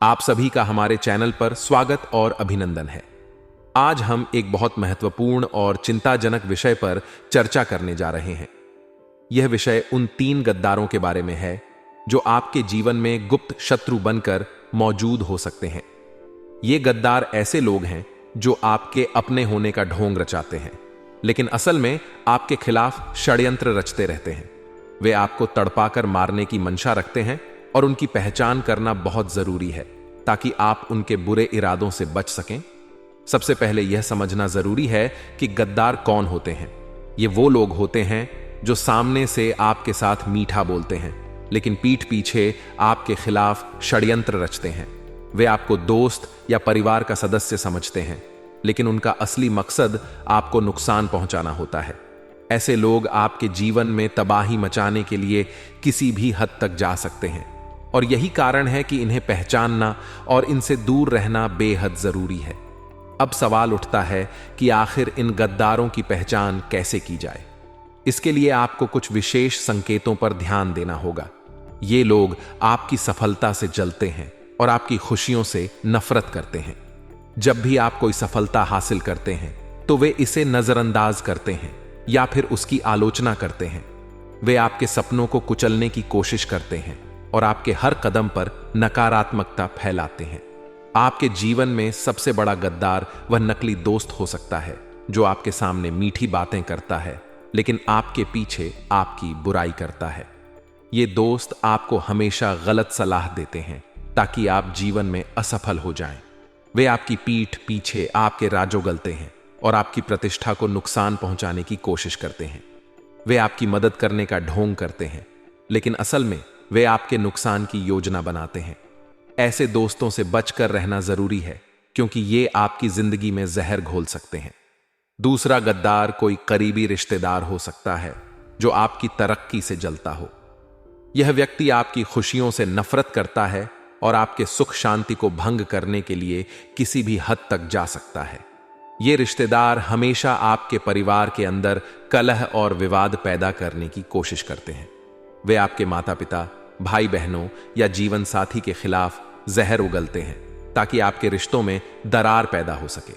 आप सभी का हमारे चैनल पर स्वागत और अभिनंदन है। आज हम एक बहुत महत्वपूर्ण और चिंताजनक विषय पर चर्चा करने जा रहे हैं। यह विषय उन 3 गद्दारों के बारे में है जो आपके जीवन में गुप्त शत्रु बनकर मौजूद हो सकते हैं। ये गद्दार ऐसे लोग हैं जो आपके अपने होने का ढोंग रचाते हैं, लेकिन असल में आपके खिलाफ षड्यंत्र रचते रहते हैं। वे आपको तड़पाकर मारने की मंशा रखते हैं और उनकी पहचान करना बहुत जरूरी है ताकि आप उनके बुरे इरादों से बच सकें। सबसे पहले यह समझना जरूरी है कि गद्दार कौन होते हैं। ये वो लोग होते हैं जो सामने से आपके साथ मीठा बोलते हैं, लेकिन पीठ पीछे आपके खिलाफ षड्यंत्र रचते हैं। वे आपको दोस्त या परिवार का सदस्य समझते हैं, लेकिन उनका असली मकसद आपको नुकसान पहुंचाना होता है। ऐसे लोग आपके जीवन में तबाही मचाने के लिए किसी भी हद तक जा सकते हैं, और यही कारण है कि इन्हें पहचानना और इनसे दूर रहना बेहद जरूरी है। अब सवाल उठता है कि आखिर इन गद्दारों की पहचान कैसे की जाए। इसके लिए आपको कुछ विशेष संकेतों पर ध्यान देना होगा। ये लोग आपकी सफलता से जलते हैं और आपकी खुशियों से नफरत करते हैं। जब भी आप कोई सफलता हासिल करते हैं तो वे इसे नजरअंदाज करते हैं या फिर उसकी आलोचना करते हैं। वे आपके सपनों को कुचलने की कोशिश करते हैं और आपके हर कदम पर नकारात्मकता फैलाते हैं। आपके जीवन में सबसे बड़ा गद्दार वह नकली दोस्त हो सकता है जो आपके सामने मीठी बातें करता है, लेकिन आपके पीछे आपकी बुराई करता है। ये दोस्त आपको हमेशा गलत सलाह देते हैं ताकि आप जीवन में असफल हो जाएं। वे आपकी पीठ पीछे आपके राज उगलते हैं और आपकी प्रतिष्ठा को नुकसान पहुंचाने की कोशिश करते हैं। वे आपकी मदद करने का ढोंग करते हैं, लेकिन असल में वे आपके नुकसान की योजना बनाते हैं। ऐसे दोस्तों से बचकर रहना जरूरी है, क्योंकि ये आपकी जिंदगी में जहर घोल सकते हैं। दूसरा गद्दार कोई करीबी रिश्तेदार हो सकता है जो आपकी तरक्की से जलता हो। यह व्यक्ति आपकी खुशियों से नफरत करता है और आपके सुख शांति को भंग करने के लिए किसी भी हद तक जा सकता है। ये रिश्तेदार हमेशा आपके परिवार के अंदर कलह और विवाद पैदा करने की कोशिश करते हैं। वे आपके माता पिता, भाई बहनों या जीवन साथी के खिलाफ जहर उगलते हैं ताकि आपके रिश्तों में दरार पैदा हो सके।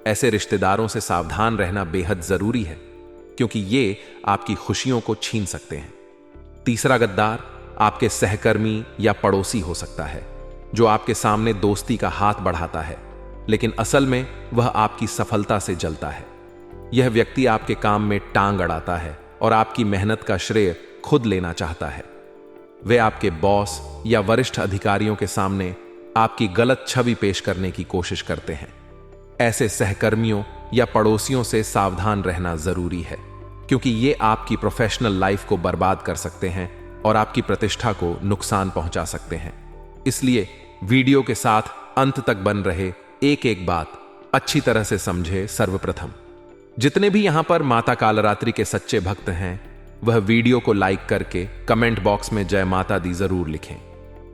ऐसे रिश्तेदारों से सावधान रहना बेहद जरूरी है, क्योंकि ये आपकी खुशियों को छीन सकते हैं। तीसरा गद्दार आपके सहकर्मी या पड़ोसी हो सकता है जो आपके सामने दोस्ती का हाथ बढ़ाता है, लेकिन असल में वह आपकी सफलता से जलता है। यह व्यक्ति आपके काम में टांग अड़ाता है और आपकी मेहनत का श्रेय खुद लेना चाहता है। वे आपके बॉस या वरिष्ठ अधिकारियों के सामने आपकी गलत छवि पेश करने की कोशिश करते हैं। ऐसे सहकर्मियों या पड़ोसियों से सावधान रहना जरूरी है, क्योंकि ये आपकी प्रोफेशनल लाइफ को बर्बाद कर सकते हैं और आपकी प्रतिष्ठा को नुकसान पहुंचा सकते हैं। इसलिए वीडियो के साथ अंत तक बन रहे एक एक बात अच्छी तरह से समझे। सर्वप्रथम, जितने भी यहां पर माता कालरात्रि के सच्चे भक्त हैं, वह वीडियो को लाइक करके कमेंट बॉक्स में जय माता दी जरूर लिखें।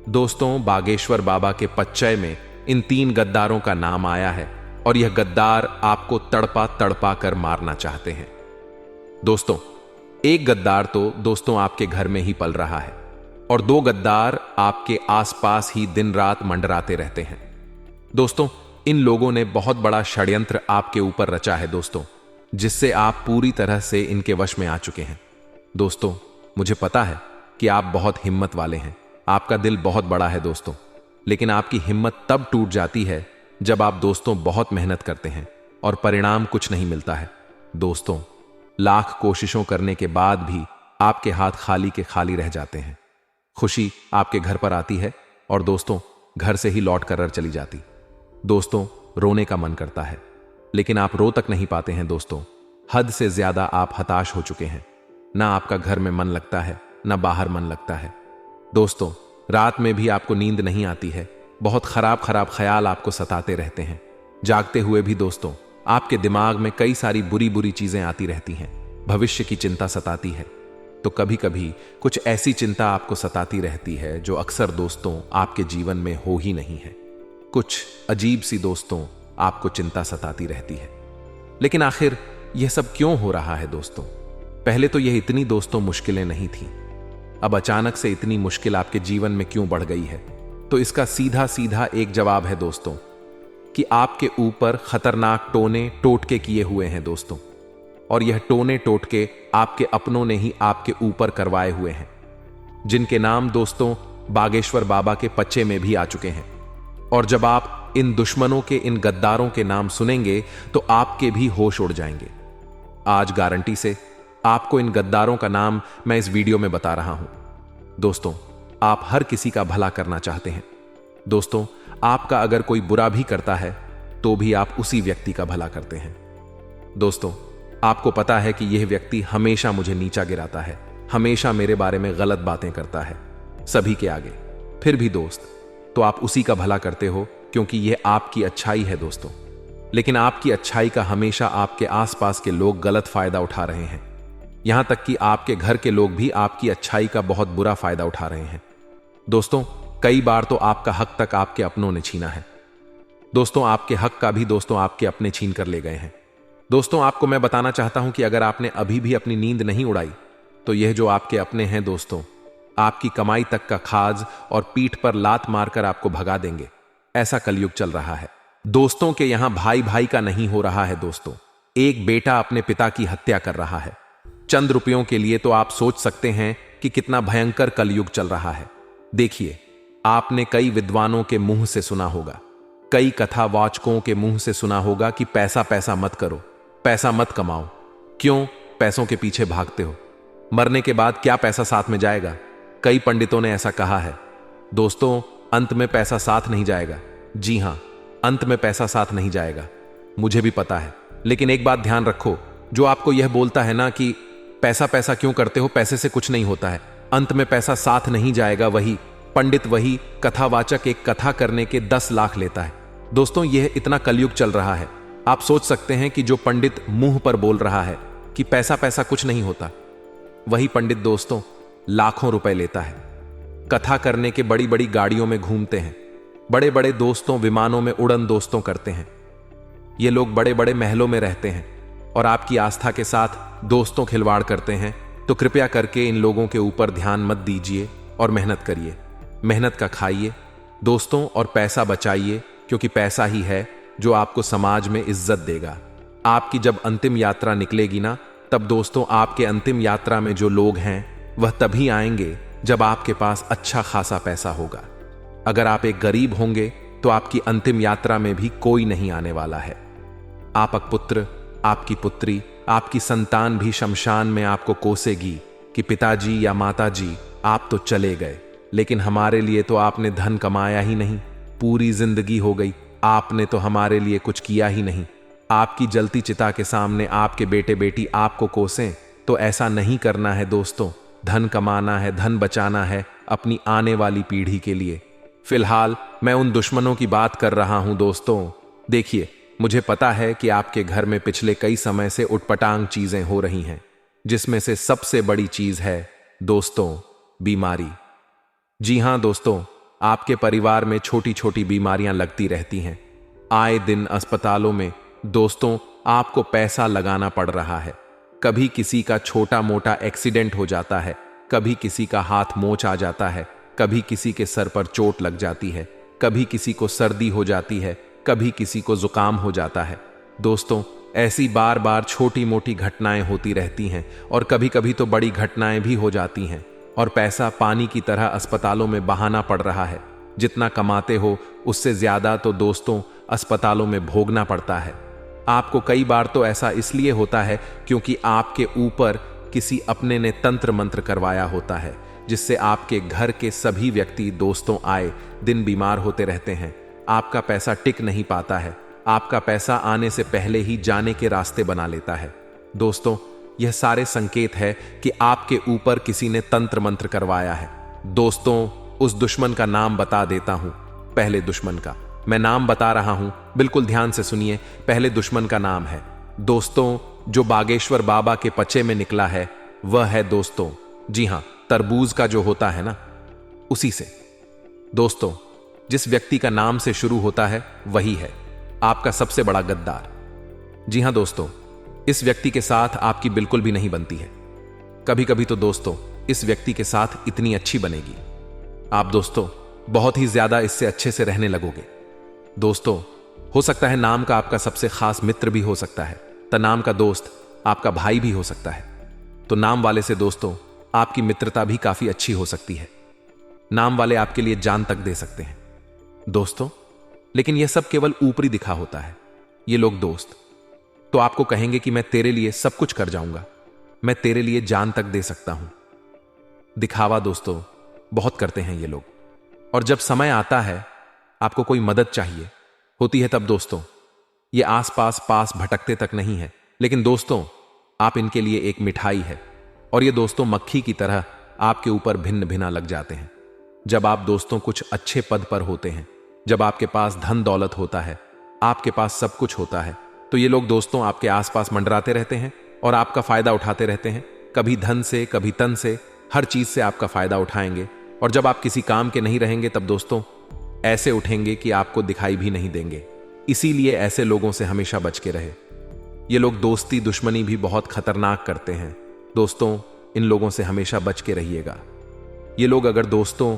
दोस्तों, बागेश्वर बाबा के पच्चय में इन 3 गद्दारों का नाम आया है और यह गद्दार आपको तड़पा तड़पा कर मारना चाहते हैं। दोस्तों, एक गद्दार तो दोस्तों आपके घर में ही पल रहा है और 2 गद्दार आपके आसपास ही दिन रात मंडराते रहते हैं। दोस्तों, इन लोगों ने बहुत बड़ा षड्यंत्र आपके ऊपर रचा है दोस्तों, जिससे आप पूरी तरह से इनके वश में आ चुके हैं। दोस्तों, मुझे पता है कि आप बहुत हिम्मत वाले हैं, आपका दिल बहुत बड़ा है दोस्तों, लेकिन आपकी हिम्मत तब टूट जाती है जब आप दोस्तों बहुत मेहनत करते हैं और परिणाम कुछ नहीं मिलता है। दोस्तों, लाख कोशिशों करने के बाद भी आपके हाथ खाली के खाली रह जाते हैं। खुशी आपके घर पर आती है और दोस्तों घर से ही लौट कर चली जाती। दोस्तों, रोने का मन करता है, लेकिन आप रो तक नहीं पाते हैं दोस्तों। हद से ज्यादा आप हताश हो चुके हैं। ना आपका घर में मन लगता है, ना बाहर मन लगता है। दोस्तों, रात में भी आपको नींद नहीं आती है। बहुत खराब खराब ख्याल आपको सताते रहते हैं। जागते हुए भी दोस्तों आपके दिमाग में कई सारी बुरी बुरी चीजें आती रहती हैं। भविष्य की चिंता सताती है। तो कभी कभी कुछ ऐसी चिंता आपको सताती रहती है जो अक्सर दोस्तों आपके जीवन में हो ही नहीं है। कुछ अजीब सी दोस्तों आपको चिंता सताती रहती है। लेकिन आखिर यह सब क्यों हो रहा है दोस्तों? पहले तो यह इतनी दोस्तों मुश्किलें नहीं थी, अब अचानक से इतनी मुश्किल आपके जीवन में क्यों बढ़ गई है? तो इसका सीधा सीधा एक जवाब है दोस्तों, कि आपके ऊपर खतरनाक टोने टोटके किए हुए हैं दोस्तों। और यह टोने टोटके आपके अपनों ने ही आपके ऊपर करवाए हुए हैं, जिनके नाम दोस्तों बागेश्वर बाबा के पच्चे में भी आ चुके हैं। और जब आप इन दुश्मनों के, इन गद्दारों के नाम सुनेंगे तो आपके भी होश उड़ जाएंगे। आज गारंटी से आपको इन गद्दारों का नाम मैं इस वीडियो में बता रहा हूं। दोस्तों, आप हर किसी का भला करना चाहते हैं। दोस्तों, आपका अगर कोई बुरा भी करता है तो भी आप उसी व्यक्ति का भला करते हैं। दोस्तों, आपको पता है कि यह व्यक्ति हमेशा मुझे नीचा गिराता है, हमेशा मेरे बारे में गलत बातें करता है सभी के आगे। फिर भी दोस्त, तो आप उसी का भला करते हो क्योंकि यह आपकी अच्छाई है दोस्तों। लेकिन आपकी अच्छाई का हमेशा आपके आसपास के लोग गलत फायदा उठा रहे हैं। यहां तक कि आपके घर के लोग भी आपकी अच्छाई का बहुत बुरा फायदा उठा रहे हैं। दोस्तों, कई बार तो आपका हक तक आपके अपनों ने छीना है। दोस्तों, आपके हक का भी दोस्तों आपके अपने छीन कर ले गए हैं। दोस्तों, आपको मैं बताना चाहता हूं कि अगर आपने अभी भी अपनी नींद नहीं उड़ाई तो यह जो आपके अपने हैं दोस्तों, आपकी कमाई तक का खाज और पीठ पर लात मारकर आपको भगा देंगे। ऐसा कलयुग चल रहा है दोस्तों के यहां भाई भाई का नहीं हो रहा है दोस्तों। एक बेटा अपने पिता की हत्या कर रहा है चंद रुपयों के लिए। तो आप सोच सकते हैं कि कितना भयंकर कलयुग चल रहा है। देखिए, आपने कई विद्वानों के मुंह से सुना होगा, कई कथावाचकों के मुंह से सुना होगा कि पैसा पैसा मत करो, पैसा मत कमाओ। क्यों पैसों के पीछे भागते हो? मरने के बाद क्या पैसा साथ में जाएगा? कई पंडितों ने ऐसा कहा है। दोस्तों, अंत में पैसा साथ नहीं जाएगा। जी हां, अंत में पैसा साथ नहीं जाएगा, मुझे भी पता है। लेकिन एक बात ध्यान रखो, जो आपको यह बोलता है ना कि पैसा पैसा क्यों करते हो, पैसे से कुछ नहीं होता है, अंत में पैसा साथ नहीं जाएगा, वही पंडित, वही कथावाचक एक कथा करने के 10 लाख लेता है। दोस्तों, यह इतना कलयुग चल रहा है। आप सोच सकते हैं कि जो पंडित मुंह पर बोल रहा है कि पैसा पैसा कुछ नहीं होता, वही पंडित दोस्तों लाखों रुपए लेता है। कथा करने के बड़ी बड़ी गाड़ियों में घूमते हैं, बड़े बड़े दोस्तों विमानों में उड़न दोस्तों करते हैं। ये लोग बड़े बड़े महलों में रहते हैं और आपकी आस्था के साथ दोस्तों खिलवाड़ करते हैं। तो कृपया करके इन लोगों के ऊपर ध्यान मत दीजिए और मेहनत करिए, मेहनत का खाइए दोस्तों और पैसा बचाइए, क्योंकि पैसा ही है जो आपको समाज में इज्जत देगा। आपकी जब अंतिम यात्रा निकलेगी ना, तब दोस्तों आपके अंतिम यात्रा में जो लोग हैं वह तभी आएंगे जब आपके पास अच्छा खासा पैसा होगा। अगर आप एक गरीब होंगे तो आपकी अंतिम यात्रा में भी कोई नहीं आने वाला है। आपका पुत्र, आपकी पुत्री, आपकी संतान भी शमशान में आपको कोसेगी कि पिताजी या माताजी आप तो चले गए, लेकिन हमारे लिए तो आपने धन कमाया ही नहीं, पूरी जिंदगी हो गई, आपने तो हमारे लिए कुछ किया ही नहीं। आपकी जलती चिता के सामने आपके बेटे बेटी आपको कोसें, तो ऐसा नहीं करना है दोस्तों। धन कमाना है, धन बचाना है अपनी आने वाली पीढ़ी के लिए। फिलहाल मैं उन दुश्मनों की बात कर रहा हूं दोस्तों। देखिए, मुझे पता है कि आपके घर में पिछले कई समय से उटपटांग चीजें हो रही हैं, जिसमें से सबसे बड़ी चीज है दोस्तों बीमारी। जी हां दोस्तों, आपके परिवार में छोटी छोटी बीमारियां लगती रहती हैं। आए दिन अस्पतालों में दोस्तों आपको पैसा लगाना पड़ रहा है। कभी किसी का छोटा मोटा एक्सीडेंट हो जाता है, कभी किसी का हाथ मोच आ जाता है, कभी किसी के सर पर चोट लग जाती है, कभी किसी को सर्दी हो जाती है, कभी किसी को जुकाम हो जाता है। दोस्तों, ऐसी बार बार छोटी मोटी घटनाएं होती रहती हैं और कभी कभी तो बड़ी घटनाएं भी हो जाती हैं, और पैसा पानी की तरह अस्पतालों में बहाना पड़ रहा है। जितना कमाते हो उससे ज्यादा तो दोस्तों अस्पतालों में भोगना पड़ता है। आपको कई बार तो ऐसा इसलिए होता है क्योंकि आपके ऊपर किसी अपने ने तंत्र मंत्र करवाया होता है, जिससे आपके घर के सभी व्यक्ति दोस्तों आए दिन बीमार होते रहते हैं। आपका पैसा टिक नहीं पाता है, आपका पैसा आने से पहले ही जाने के रास्ते बना लेता है। दोस्तों, यह सारे संकेत है कि आपके ऊपर किसी ने तंत्र मंत्र करवाया है। दोस्तों, उस दुश्मन का नाम बता देता हूं। पहले दुश्मन का मैं नाम बता रहा हूं, बिल्कुल ध्यान से सुनिए। पहले दुश्मन का नाम है दोस्तों जो बागेश्वर बाबा के पचे में निकला है, वह है दोस्तों, जी हां, तरबूज का जो होता है ना, उसी से। दोस्तों, जिस व्यक्ति का नाम से शुरू होता है वही है आपका सबसे बड़ा गद्दार। जी हां दोस्तों, इस व्यक्ति के साथ आपकी बिल्कुल भी नहीं बनती है। कभी कभी तो दोस्तों इस व्यक्ति के साथ इतनी अच्छी बनेगी। आप दोस्तों बहुत ही ज्यादा इससे अच्छे से रहने लगोगे। दोस्तों, हो सकता है नाम का आपका सबसे खास मित्र भी हो सकता है, तो नाम का दोस्त आपका भाई भी हो सकता है। तो नाम वाले से दोस्तों आपकी मित्रता भी काफी अच्छी हो सकती है। नाम वाले आपके लिए जान तक दे सकते हैं दोस्तों। लेकिन यह सब केवल ऊपरी दिखा होता है। ये लोग दोस्त तो आपको कहेंगे कि मैं तेरे लिए सब कुछ कर जाऊंगा, मैं तेरे लिए जान तक दे सकता हूं। दिखावा दोस्तों बहुत करते हैं ये लोग, और जब समय आता है आपको कोई मदद चाहिए होती है, तब दोस्तों ये आसपास पास भटकते तक नहीं है, लेकिन दोस्तों आप इनके लिए एक मिठाई है, और ये दोस्तों मक्खी की तरह आपके ऊपर भिन्न भिना लग जाते हैं। जब आप दोस्तों कुछ अच्छे पद पर होते हैं, जब आपके पास धन दौलत होता है, आपके पास सब कुछ होता है, तो ये लोग दोस्तों आपके आसपास मंडराते रहते हैं और आपका फायदा उठाते रहते हैं। कभी धन से, कभी तन से, हर चीज से आपका फायदा उठाएंगे। और जब आप किसी काम के नहीं रहेंगे तब दोस्तों ऐसे उठेंगे कि आपको दिखाई भी नहीं देंगे। इसीलिए ऐसे लोगों से हमेशा बच के रहे। ये लोग दोस्ती दुश्मनी भी बहुत खतरनाक करते हैं दोस्तों, इन लोगों से हमेशा बच के रहिएगा। ये लोग अगर दोस्तों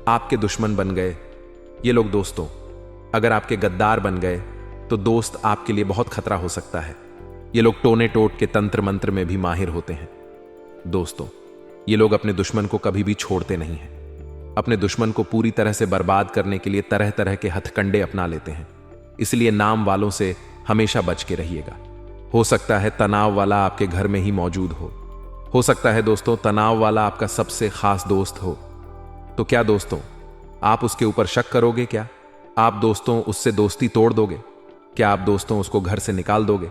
आपके दुश्मन बन गए, ये लोग दोस्तों अगर आपके गद्दार बन गए, तो दोस्त आपके लिए बहुत खतरा हो सकता है। ये लोग टोने टोट के तंत्र मंत्र में भी माहिर होते हैं दोस्तों। ये लोग अपने दुश्मन को कभी भी छोड़ते नहीं हैं। अपने दुश्मन को पूरी तरह से बर्बाद करने के लिए तरह तरह के हथकंडे अपना लेते हैं। इसलिए नाम वालों से हमेशा बच के रहिएगा। हो सकता है तनाव वाला आपके घर में ही मौजूद हो सकता है दोस्तों तनाव वाला आपका सबसे खास दोस्त हो। तो क्या दोस्तों आप उसके ऊपर शक करोगे? क्या आप दोस्तों उससे दोस्ती तोड़ दोगे? क्या आप दोस्तों उसको घर से निकाल दोगे?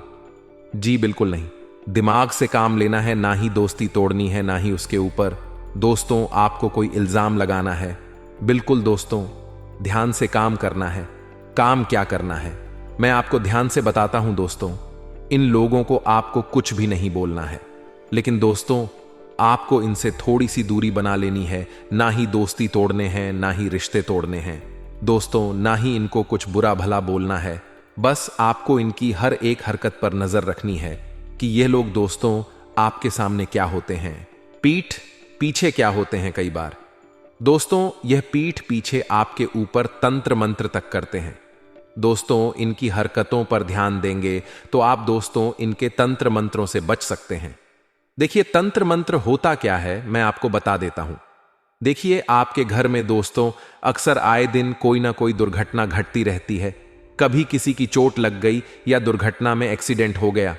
जी बिल्कुल नहीं। दिमाग से काम लेना है, ना ही दोस्ती तोड़नी है, ना ही उसके ऊपर दोस्तों आपको कोई इल्जाम लगाना है। बिल्कुल दोस्तों ध्यान से काम करना है। काम क्या करना है मैं आपको ध्यान से बताता हूं दोस्तों। इन लोगों को आपको कुछ भी नहीं बोलना है, लेकिन दोस्तों आपको इनसे थोड़ी सी दूरी बना लेनी है। ना ही दोस्ती तोड़ने हैं, ना ही रिश्ते तोड़ने हैं दोस्तों, ना ही इनको कुछ बुरा भला बोलना है। बस आपको इनकी हर एक हरकत पर नजर रखनी है कि ये लोग दोस्तों आपके सामने क्या होते हैं, पीठ पीछे क्या होते हैं। कई बार दोस्तों यह पीठ पीछे आपके ऊपर तंत्र मंत्र तक करते हैं दोस्तों। इनकी हरकतों पर ध्यान देंगे तो आप दोस्तों इनके तंत्र मंत्रों से बच सकते हैं। देखिए तंत्र मंत्र होता क्या है मैं आपको बता देता हूं। देखिए आपके घर में दोस्तों अक्सर आए दिन कोई ना कोई दुर्घटना घटती रहती है। कभी किसी की चोट लग गई या दुर्घटना में एक्सीडेंट हो गया,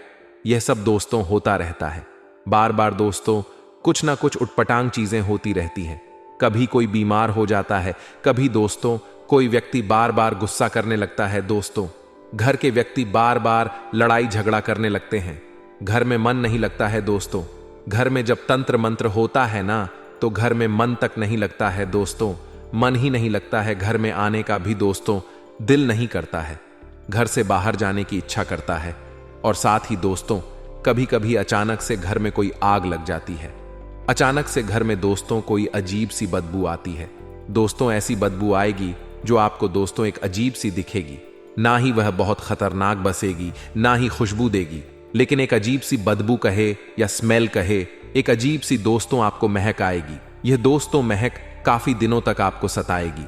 यह सब दोस्तों होता रहता है। बार बार दोस्तों कुछ ना कुछ उटपटांग चीजें होती रहती हैं। कभी कोई बीमार हो जाता है, कभी दोस्तों कोई व्यक्ति बार बार गुस्सा करने लगता है दोस्तों। घर के व्यक्ति बार बार लड़ाई झगड़ा करने लगते हैं। घर में मन नहीं लगता है दोस्तों। घर में जब तंत्र मंत्र होता है ना, तो घर में मन तक नहीं लगता है दोस्तों। मन ही नहीं लगता है, घर में आने का भी दोस्तों दिल नहीं करता है। घर से बाहर जाने की इच्छा करता है। और साथ ही दोस्तों कभी कभी अचानक से घर में कोई आग लग जाती है। अचानक से घर में दोस्तों कोई अजीब सी बदबू आती है दोस्तों। ऐसी बदबू आएगी जो आपको दोस्तों एक अजीब सी दिखेगी। ना ही वह बहुत खतरनाक बसेगी, ना ही खुशबू देगी, लेकिन एक अजीब सी बदबू कहे या स्मेल कहे, एक अजीब सी दोस्तों आपको महक आएगी। यह दोस्तों महक काफी दिनों तक आपको सताएगी।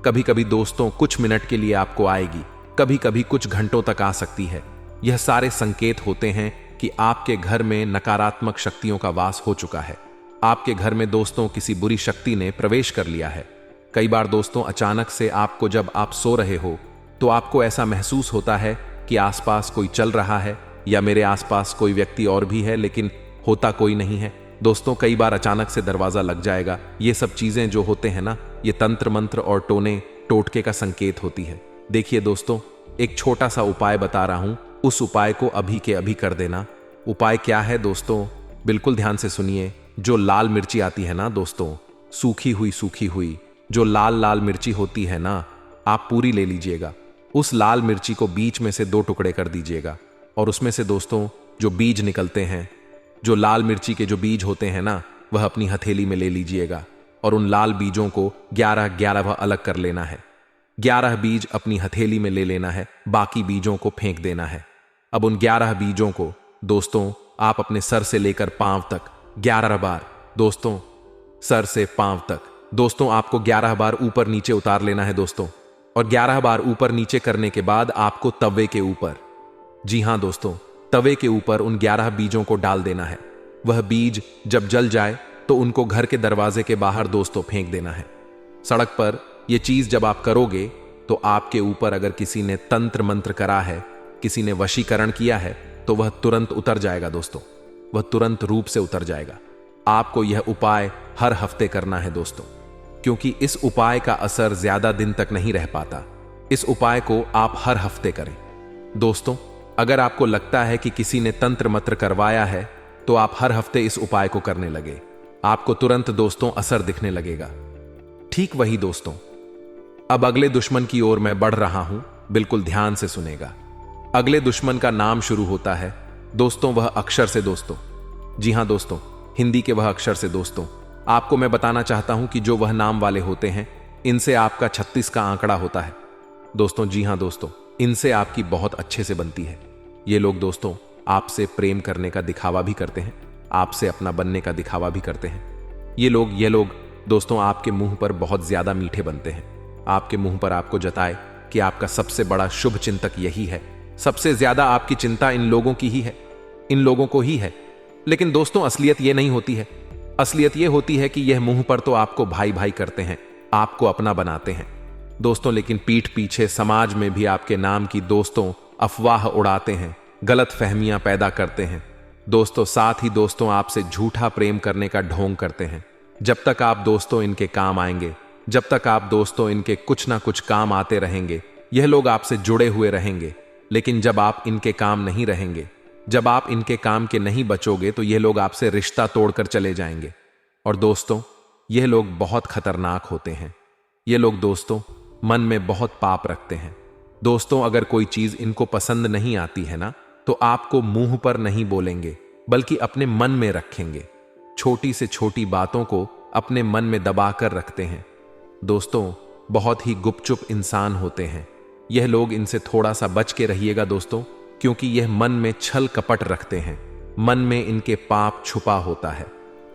कभी कभी दोस्तों कुछ मिनट के लिए आपको आएगी, कभी कभी कुछ घंटों तक आ सकती है। यह सारे संकेत होते हैं कि आपके घर में नकारात्मक शक्तियों का वास हो चुका है। आपके घर में दोस्तों किसी बुरी शक्ति ने प्रवेश कर लिया है। कई बार दोस्तों अचानक से आपको जब आप सो रहे हो तो आपको ऐसा महसूस होता है कि आसपास कोई चल रहा है या मेरे आसपास कोई व्यक्ति और भी है, लेकिन होता कोई नहीं है दोस्तों। कई बार अचानक से दरवाजा लग जाएगा। ये सब चीजें जो होते हैं ना, ये तंत्र मंत्र और टोने टोटके का संकेत होती है। देखिए दोस्तों एक छोटा सा उपाय बता रहा हूं, उस उपाय को अभी के अभी कर देना। उपाय क्या है दोस्तों, बिल्कुल ध्यान से सुनिए। जो लाल मिर्ची आती है ना दोस्तों, सूखी हुई जो लाल लाल मिर्ची होती है ना, आप पूरी ले लीजिएगा। उस लाल मिर्ची को बीच में से 2 टुकड़े कर दीजिएगा, और उसमें से दोस्तों जो बीज निकलते हैं, जो लाल मिर्ची के जो बीज होते हैं ना, वह अपनी हथेली में ले लीजिएगा। और उन लाल बीजों को 11 वह अलग कर लेना है। 11 बीज अपनी हथेली में ले लेना है, बाकी बीजों को फेंक देना है। अब उन 11 बीजों को दोस्तों आप अपने सर से लेकर पांव तक 11 बार दोस्तों, सर से पांव तक दोस्तों आपको 11 बार ऊपर नीचे उतार लेना है दोस्तों, और 11 बार ऊपर नीचे करने के बाद आपको तवे के ऊपर, जी हां दोस्तों, तवे के ऊपर उन 11 बीजों को डाल देना है। वह बीज जब जल जाए तो उनको घर के दरवाजे के बाहर दोस्तों फेंक देना है। सड़क पर यह चीज जब आप करोगे तो आपके ऊपर अगर किसी ने तंत्र मंत्र करा है, किसी ने वशीकरण किया है, तो वह तुरंत उतर जाएगा दोस्तों, वह तुरंत रूप से उतर जाएगा। आपको यह उपाय हर हफ्ते करना है दोस्तों, क्योंकि इस उपाय का असर ज्यादा दिन तक नहीं रह पाता। इस उपाय को आप हर हफ्ते करें दोस्तों। अगर आपको लगता है कि किसी ने तंत्र मंत्र करवाया है तो आप हर हफ्ते इस उपाय को करने लगे, आपको तुरंत दोस्तों असर दिखने लगेगा। ठीक वही दोस्तों, अब अगले दुश्मन की ओर मैं बढ़ रहा हूं, बिल्कुल ध्यान से सुनेगा। अगले दुश्मन का नाम शुरू होता है दोस्तों वह अक्षर से दोस्तों, जी हां दोस्तों, हिंदी के वह अक्षर से दोस्तों। आपको मैं बताना चाहता हूं कि जो वह नाम वाले होते हैं, इनसे आपका 36 का आंकड़ा होता है दोस्तों। जी हां दोस्तों, इनसे आपकी बहुत अच्छे से बनती है। ये लोग दोस्तों आपसे प्रेम करने का दिखावा भी करते हैं, आपसे अपना बनने का दिखावा भी करते हैं। ये लोग दोस्तों आपके मुंह पर बहुत ज्यादा मीठे बनते हैं। आपके मुंह पर आपको जताए कि आपका सबसे बड़ा शुभ चिंतक यही है, सबसे ज्यादा आपकी चिंता इन लोगों की ही है, इन लोगों को ही है। लेकिन दोस्तों असलियत यह नहीं होती है। असलियत यह होती है कि यह मुंह पर तो आपको भाई भाई करते हैं, आपको अपना बनाते हैं दोस्तों, लेकिन पीठ पीछे समाज में भी आपके नाम की दोस्तों अफवाह उड़ाते हैं, गलत फहमियां पैदा करते हैं दोस्तों। साथ ही दोस्तों आपसे झूठा प्रेम करने का ढोंग करते हैं। जब तक आप दोस्तों इनके काम आएंगे, जब तक आप दोस्तों इनके कुछ ना कुछ काम आते रहेंगे, यह लोग आपसे जुड़े हुए रहेंगे। लेकिन जब आप इनके काम नहीं रहेंगे, जब आप इनके काम के नहीं बचोगे, तो यह लोग आपसे रिश्ता तोड़कर चले जाएंगे। और दोस्तों यह लोग बहुत खतरनाक होते हैं। ये लोग दोस्तों मन में बहुत पाप रखते हैं दोस्तों। अगर कोई चीज इनको पसंद नहीं आती है ना, तो आपको मुंह पर नहीं बोलेंगे, बल्कि अपने मन में रखेंगे। छोटी से छोटी बातों को अपने मन में दबा कर रखते हैं दोस्तों। बहुत ही गुपचुप इंसान होते हैं यह लोग, इनसे थोड़ा सा बच के रहिएगा दोस्तों, क्योंकि यह मन में छल कपट रखते हैं, मन में इनके पाप छुपा होता है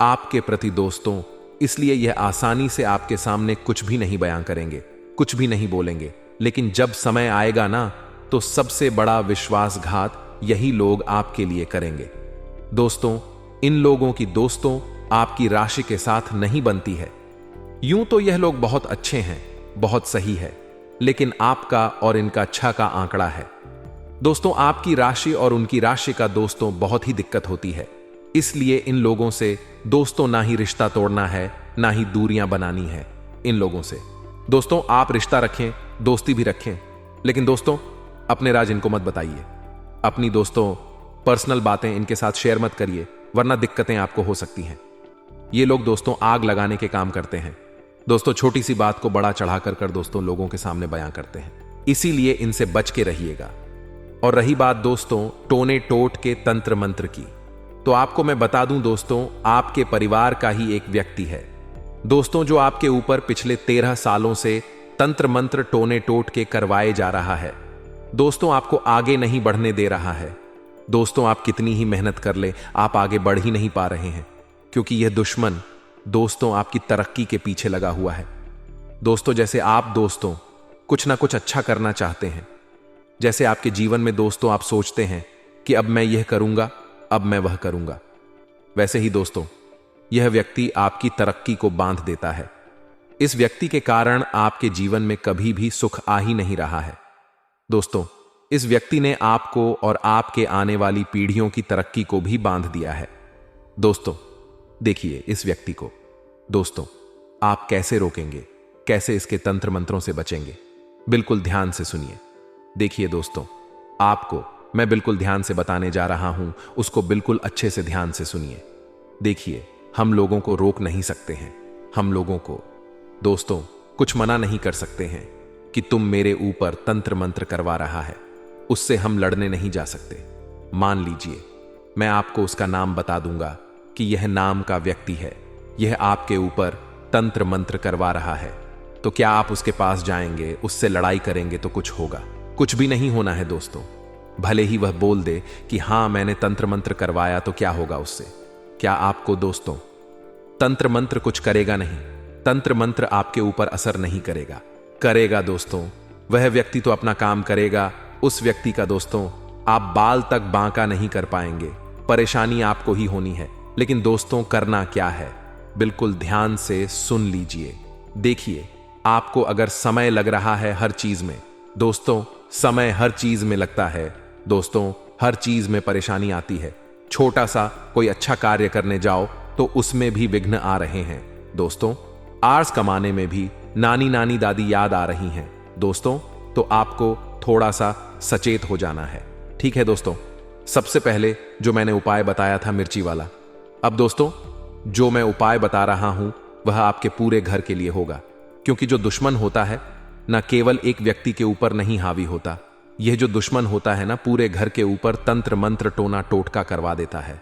आपके प्रति दोस्तों। इसलिए यह आसानी से आपके सामने कुछ भी नहीं बयां करेंगे, कुछ भी नहीं बोलेंगे। लेकिन जब समय आएगा ना, तो सबसे बड़ा विश्वासघात यही लोग आपके लिए करेंगे दोस्तों। इन लोगों की दोस्तों आपकी राशि के साथ नहीं बनती है। यूं तो यह लोग बहुत अच्छे हैं, बहुत सही है, लेकिन आपका और इनका 6 का आंकड़ा है दोस्तों। आपकी राशि और उनकी राशि का दोस्तों बहुत ही दिक्कत होती है। इसलिए इन लोगों से दोस्तों ना ही रिश्ता तोड़ना है, ना ही दूरियां बनानी है इन लोगों से दोस्तों। आप रिश्ता रखें, दोस्ती भी रखें, लेकिन दोस्तों अपने राज इनको मत बताइए। अपनी दोस्तों पर्सनल बातें इनके साथ शेयर मत करिए, वरना दिक्कतें आपको हो सकती हैं। ये लोग दोस्तों आग लगाने के काम करते हैं दोस्तों। छोटी सी बात को बड़ा चढ़ाकर कर दोस्तों लोगों के सामने बयां करते हैं, इसीलिए इनसे बच के रहिएगा। और रही बात दोस्तों टोने टोट के तंत्र मंत्र की, तो आपको मैं बता दूं दोस्तों, आपके परिवार का ही एक व्यक्ति है दोस्तों, जो आपके ऊपर पिछले 13 सालों से तंत्र मंत्र टोने टोट के करवाए जा रहा है दोस्तों। आपको आगे नहीं बढ़ने दे रहा है दोस्तों। आप कितनी ही मेहनत कर ले, आप आगे बढ़ ही नहीं पा रहे हैं, क्योंकि यह दुश्मन दोस्तों आपकी तरक्की के पीछे लगा हुआ है दोस्तों। जैसे आप दोस्तों कुछ ना कुछ अच्छा करना चाहते हैं, जैसे आपके जीवन में दोस्तों आप सोचते हैं कि अब मैं यह करूंगा, अब मैं वह करूंगा, वैसे ही दोस्तों यह व्यक्ति आपकी तरक्की को बांध देता है। इस व्यक्ति के कारण आपके जीवन में कभी भी सुख आ ही नहीं रहा है दोस्तों। इस व्यक्ति ने आपको और आपके आने वाली पीढ़ियों की तरक्की को भी बांध दिया है दोस्तों। देखिए इस व्यक्ति को दोस्तों आप कैसे रोकेंगे, कैसे इसके तंत्र मंत्रों से बचेंगे, बिल्कुल ध्यान से सुनिए। देखिए दोस्तों, आपको मैं बिल्कुल ध्यान से बताने जा रहा हूं, उसको बिल्कुल अच्छे से ध्यान से सुनिए। देखिए हम लोगों को रोक नहीं सकते हैं, हम लोगों को दोस्तों कुछ मना नहीं कर सकते हैं कि तुम मेरे ऊपर तंत्र मंत्र करवा रहा है, उससे हम लड़ने नहीं जा सकते। मान लीजिए मैं आपको उसका नाम बता दूंगा कि यह नाम का व्यक्ति है, यह आपके ऊपर तंत्र मंत्र करवा रहा है, तो क्या आप उसके पास जाएंगे, उससे लड़ाई करेंगे तो कुछ होगा? कुछ भी नहीं होना है दोस्तों। भले ही वह बोल दे कि हां मैंने तंत्र मंत्र करवाया, तो क्या होगा उससे? क्या आपको दोस्तों तंत्र मंत्र कुछ करेगा नहीं तंत्र मंत्र आपके ऊपर असर नहीं करेगा। करेगा दोस्तों, वह व्यक्ति तो अपना काम करेगा। उस व्यक्ति का दोस्तों आप बाल तक बांका नहीं कर पाएंगे। परेशानी आपको ही होनी है। लेकिन दोस्तों करना क्या है, बिल्कुल ध्यान से सुन लीजिए। देखिए, आपको अगर समय लग रहा है हर चीज में, दोस्तों समय हर चीज में लगता है। दोस्तों हर चीज में परेशानी आती है। छोटा सा कोई अच्छा कार्य करने जाओ तो उसमें भी विघ्न आ रहे हैं। दोस्तों आर्स कमाने में भी नानी नानी दादी याद आ रही हैं। दोस्तों तो आपको थोड़ा सा सचेत हो जाना है। ठीक है दोस्तों, सबसे पहले जो मैंने उपाय बताया था मिर्ची वाला, अब दोस्तों जो मैं उपाय बता रहा हूं वह आपके पूरे घर के लिए होगा। क्योंकि जो दुश्मन होता है न केवल एक व्यक्ति के ऊपर नहीं हावी होता, यह जो दुश्मन होता है ना पूरे घर के ऊपर तंत्र मंत्र टोना टोटका करवा देता है।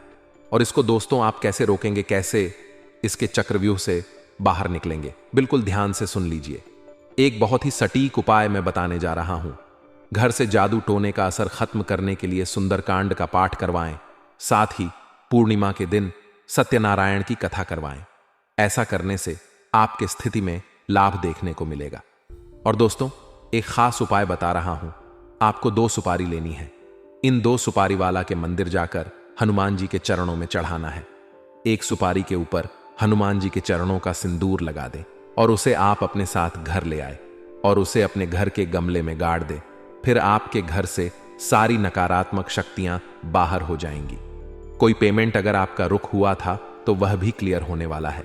और इसको दोस्तों आप कैसे रोकेंगे, कैसे इसके चक्रव्यूह से बाहर निकलेंगे, बिल्कुल ध्यान से सुन लीजिए। एक बहुत ही सटीक उपाय मैं बताने जा रहा हूं। घर से जादू टोने का असर खत्म करने के लिए सुंदरकांड का पाठ करवाएं। साथ ही पूर्णिमा के दिन सत्यनारायण की कथा करवाएं। ऐसा करने से आपके स्थिति में लाभ देखने को मिलेगा। और दोस्तों एक खास उपाय बता रहा हूं। आपको 2 सुपारी लेनी है। इन 2 सुपारी वाला के मंदिर जाकर हनुमान जी के चरणों में चढ़ाना है। एक सुपारी के ऊपर हनुमान जी के चरणों का सिंदूर लगा दें और उसे आप अपने साथ घर ले आए और उसे अपने घर के गमले में गाड़ दें। फिर आपके घर से सारी नकारात्मक शक्तियां बाहर हो जाएंगी। कोई पेमेंट अगर आपका रुक हुआ था तो वह भी क्लियर होने वाला है।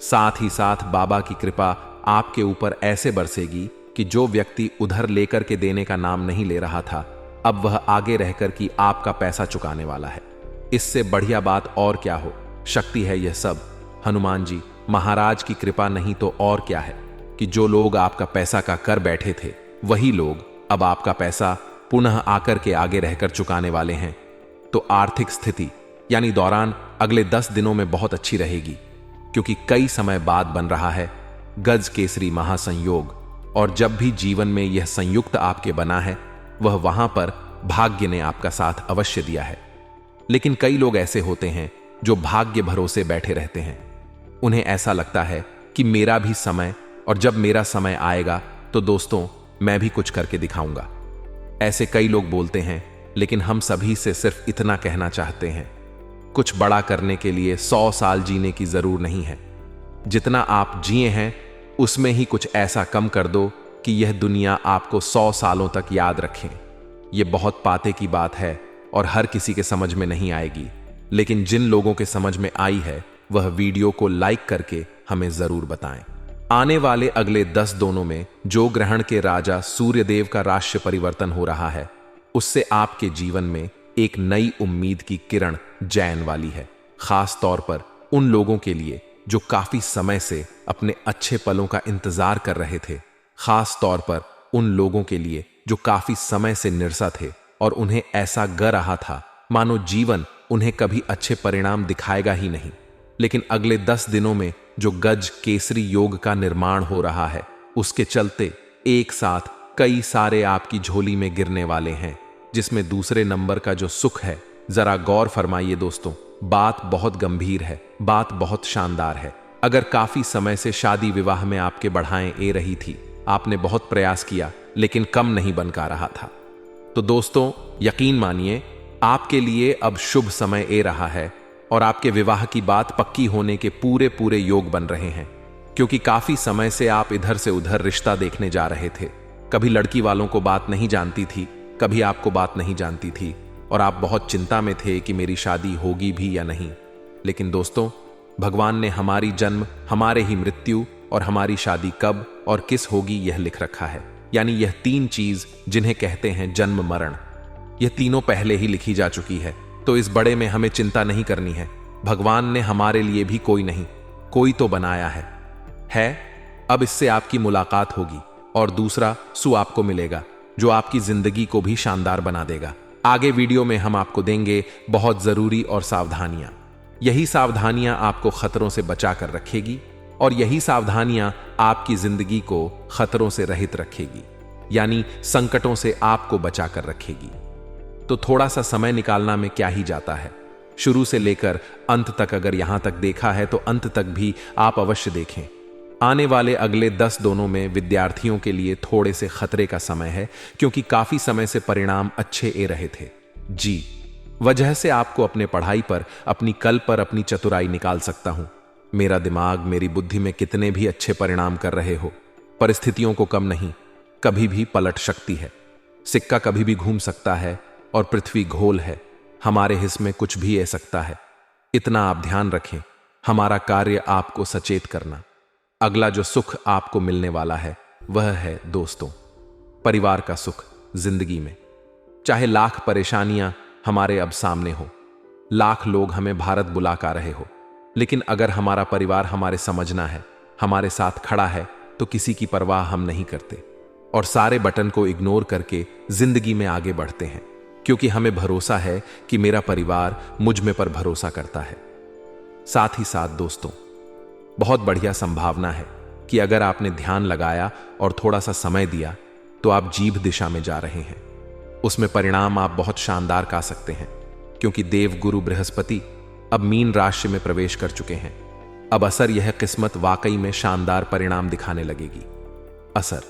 साथ ही साथ बाबा की कृपा आपके ऊपर ऐसे बरसेगी कि जो व्यक्ति उधर लेकर के देने का नाम नहीं ले रहा था, अब वह आगे रहकर कि आपका पैसा चुकाने वाला है। इससे बढ़िया बात और क्या हो। शक्ति है यह सब हनुमान जी महाराज की कृपा, नहीं तो और क्या है कि जो लोग आपका पैसा का कर बैठे थे वही लोग अब आपका पैसा पुनः आकर के आगे रहकर चुकाने वाले हैं। तो आर्थिक स्थिति यानी दौरान अगले 10 दिनों में बहुत अच्छी रहेगी। क्योंकि कई समय बाद बन रहा है गज केसरी महासंयोग, और जब भी जीवन में यह संयुक्त आपके बना है वह वहां पर भाग्य ने आपका साथ अवश्य दिया है। लेकिन कई लोग ऐसे होते हैं जो भाग्य भरोसे बैठे रहते हैं। उन्हें ऐसा लगता है कि मेरा भी समय, और जब मेरा समय आएगा तो दोस्तों मैं भी कुछ करके दिखाऊंगा। ऐसे कई लोग बोलते हैं, लेकिन हम सभी से सिर्फ इतना कहना चाहते हैं, कुछ बड़ा करने के लिए 100 साल जीने की जरूर नहीं है। जितना आप जिए हैं उसमें ही कुछ ऐसा कम कर दो कि यह दुनिया आपको 100 सालों तक याद रखें। यह बहुत पाते की बात है और हर किसी के समझ में नहीं आएगी, लेकिन जिन लोगों के समझ में आई है वह वीडियो को लाइक करके हमें जरूर बताएं। आने वाले अगले 10 दिनों में जो ग्रहण के राजा सूर्यदेव का राशि परिवर्तन हो रहा है, उससे आपके जीवन में एक नई उम्मीद की किरण जैन वाली है। खास तौर पर उन लोगों के लिए जो काफी समय से अपने अच्छे पलों का इंतजार कर रहे थे। खास तौर पर उन लोगों के लिए जो काफी समय से निरसा थे और उन्हें ऐसा ग रहा था मानो जीवन उन्हें कभी अच्छे परिणाम दिखाएगा ही नहीं। लेकिन अगले 10 दिनों में जो गज केसरी योग का निर्माण हो रहा है, उसके चलते एक साथ कई सारे आपकी झोली में गिरने वाले हैं, जिसमें दूसरे नंबर का जो सुख है। जरा गौर फरमाइए दोस्तों, बात बहुत गंभीर है, बात बहुत शानदार है। अगर काफी समय से शादी विवाह में आपके बढ़ाएं ए रही थी, आपने बहुत प्रयास किया लेकिन कम नहीं बन का रहा था, तो दोस्तों यकीन मानिए आपके लिए अब शुभ समय ए रहा है और आपके विवाह की बात पक्की होने के पूरे पूरे योग बन रहे हैं। क्योंकि काफी समय से आप इधर से उधर रिश्ता देखने जा रहे थे। कभी लड़की वालों को बात नहीं जानती थी, कभी आपको बात नहीं जानती थी और आप बहुत चिंता में थे कि मेरी शादी होगी भी या नहीं। लेकिन दोस्तों भगवान ने हमारी जन्म, हमारे ही मृत्यु और हमारी शादी कब और किस होगी यह लिख रखा है। यानी यह 3 चीज जिन्हें कहते हैं जन्म मरण, यह तीनों पहले ही लिखी जा चुकी है। तो इस बड़े में हमें चिंता नहीं करनी है। भगवान ने हमारे लिए भी कोई नहीं कोई तो बनाया है। अब इससे आपकी मुलाकात होगी और दूसरा सु आपको मिलेगा जो आपकी जिंदगी को भी शानदार बना देगा। आगे वीडियो में हम आपको देंगे बहुत जरूरी और सावधानियां। यही सावधानियां आपको खतरों से बचा कर रखेगी और यही सावधानियां आपकी जिंदगी को खतरों से रहित रखेगी, यानी संकटों से आपको बचा कर रखेगी। तो थोड़ा सा समय निकालना में क्या ही जाता है। शुरू से लेकर अंत तक अगर यहां तक देखा है तो अंत तक भी आप अवश्य देखें। आने वाले अगले 10 दिनों में विद्यार्थियों के लिए थोड़े से खतरे का समय है, क्योंकि काफी समय से परिणाम अच्छे ए रहे थे। जी, वजह से आपको अपने पढ़ाई पर, अपनी कल पर अपनी चतुराई निकाल सकता हूं। मेरा दिमाग, मेरी बुद्धि में कितने भी अच्छे परिणाम कर रहे हो, परिस्थितियों को कम नहीं, कभी भी पलट सकती है। सिक्का कभी भी घूम सकता है और पृथ्वी गोल है, हमारे हिस्से में कुछ भी आ सकता है। इतना आप ध्यान रखें, हमारा कार्य आपको सचेत करना। अगला जो सुख आपको मिलने वाला है वह है दोस्तों, परिवार का सुख जिंदगी में। चाहे लाख परेशानियां हमारे अब सामने हो, लाख लोग हमें भारत बुला रहे हो, लेकिन अगर हमारा परिवार हमारे समझना है, हमारे साथ खड़ा है, तो किसी की परवाह हम नहीं करते और सारे बटन को इग्नोर करके जिंदगी में आगे बढ़ते हैं, क्योंकि हमें भरोसा है कि मेरा परिवार मुझ में पर भरोसा करता है। साथ ही साथ दोस्तों, बहुत बढ़िया संभावना है कि अगर आपने ध्यान लगाया और थोड़ा सा समय दिया तो आप जीभ दिशा में जा रहे हैं। उसमें परिणाम आप बहुत शानदार पा सकते हैं, क्योंकि देव गुरु बृहस्पति अब मीन राशि में प्रवेश कर चुके हैं। अब असर यह किस्मत वाकई में शानदार परिणाम दिखाने लगेगी। असर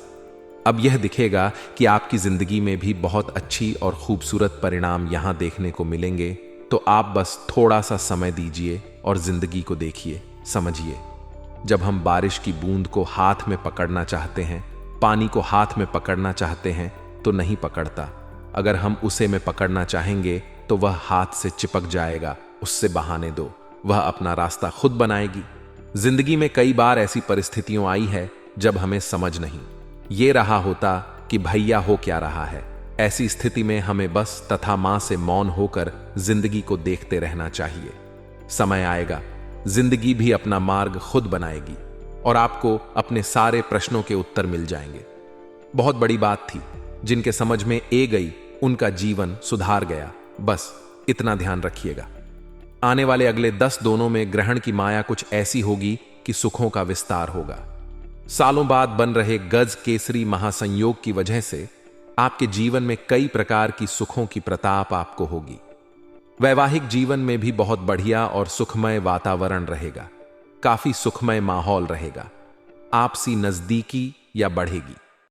अब यह दिखेगा कि आपकी जिंदगी में भी बहुत अच्छी और खूबसूरत परिणाम यहां देखने को मिलेंगे। तो आप बस थोड़ा सा समय दीजिए और जिंदगी को देखिए, समझिए। जब हम बारिश की बूंद को हाथ में पकड़ना चाहते हैं, पानी को हाथ में पकड़ना चाहते हैं, तो नहीं पकड़ता। अगर हम उसे में पकड़ना चाहेंगे तो वह हाथ से चिपक जाएगा, उससे बहाने दो, वह अपना रास्ता खुद बनाएगी। जिंदगी में कई बार ऐसी परिस्थितियां आई है जब हमें समझ नहीं ये रहा होता कि भैया हो क्या रहा है। ऐसी स्थिति में हमें बस तथा मां से मौन होकर जिंदगी को देखते रहना चाहिए। समय आएगा, जिंदगी भी अपना मार्ग खुद बनाएगी और आपको अपने सारे प्रश्नों के उत्तर मिल जाएंगे। बहुत बड़ी बात थी, जिनके समझ में ए गई उनका जीवन सुधार गया। बस इतना ध्यान रखिएगा। आने वाले अगले 10 दिनों में ग्रहण की माया कुछ ऐसी होगी कि सुखों का विस्तार होगा। सालों बाद बन रहे गज केसरी महासंयोग की वजह से आपके जीवन में कई प्रकार की सुखों की प्रताप आपको होगी। वैवाहिक जीवन में भी बहुत बढ़िया और सुखमय वातावरण रहेगा, काफी सुखमय माहौल रहेगा। आपसी नजदीकी या बढ़ेगी।